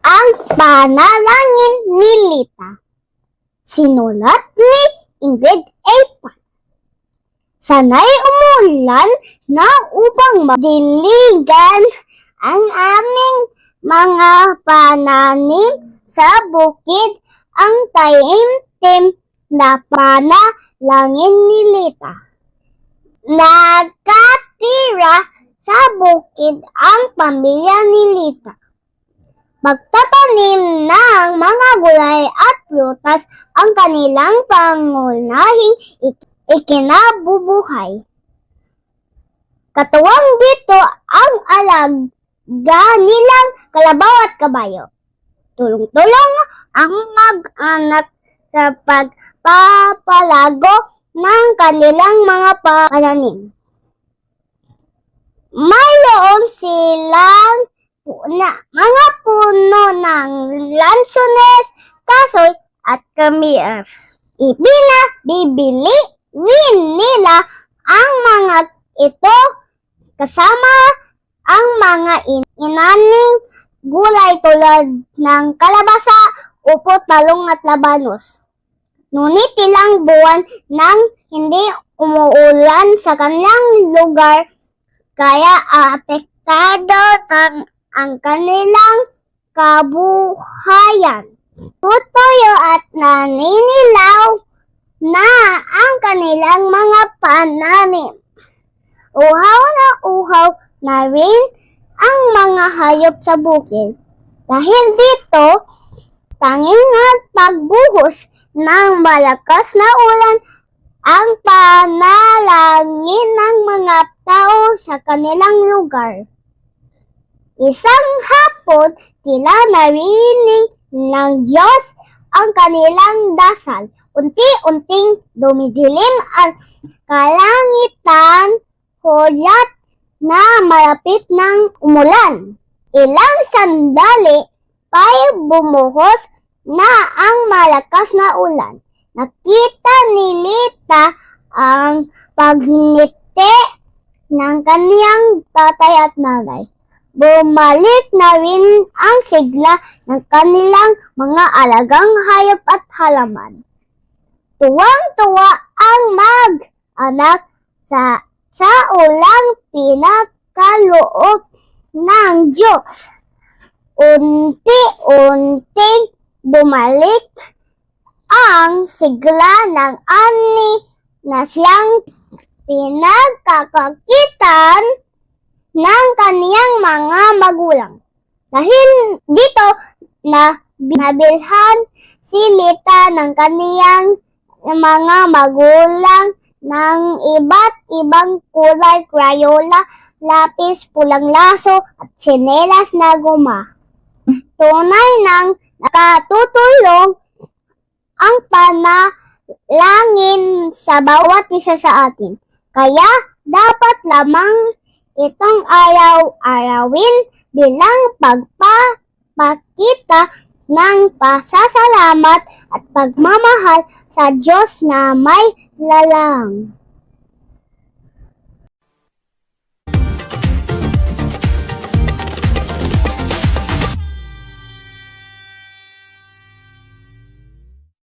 Ang panalangin ni Lita. Sinulat ni Ingrid A. Pan. Sana'y umulan na upang madiligan ang aming mga pananim sa bukid. Ang taimtim na panalangin ni Lita. Nakatira sa bukid ang pamilya ni Lita. Magtatanim ng mga gulay at prutas ang kanilang pangunahing ikinabubuhay. Katuwang dito ang alaga nilang kalabaw at kabayo. Tulong-tulong ang mag-anak sa pagpapalago ng kanilang mga pananim. Mayroon silang mga puno ng lansones, kasoy at kamias. Ibinabibili nila ang mga ito kasama ang mga inaning gulay tulad ng kalabasa, upo, talong at labanos. Ngunit ilang buwan nang hindi umuulan sa kanilang lugar, kaya apektado ang kanilang kabuhayan. Tutuyo at naninilaw na ang kanilang mga pananim. Uhaw na rin ang mga hayop sa bukid. Dahil dito, tanging pagbuhos ng malakas na ulan ang panalangin ng mga tao sa kanilang lugar. Isang hapon, tila narinig ng Diyos ang kanilang dasal. Unti-unting dumidilim ang kalangitan, hudyat na malapit ng umulan. Ilang sandali pa'y bumuhos na ang malakas na ulan. Nakita ni Lita ang pagngiti ng kaniyang tatay at nanay. Bumalik na rin ang sigla ng kanilang mga alagang hayop at halaman. Tuwang-tuwa ang mag-anak sa ulang pinakaloob ng Diyos. Unti-unting bumalik ang sigla ng ani na siyang pinagkakakitan ng kaniyang mga magulang. Dahil dito nabilhan si Lita ng kaniyang mga magulang ng iba't ibang kulay, Crayola, lapis, pulang laso at tsinelas na guma. Tunay nang nakatutulong ang panalangin sa bawat isa sa atin. Kaya dapat lamang itong araw-arawin bilang pagpapakita ng pasasalamat at pagmamahal sa Diyos na may lalang.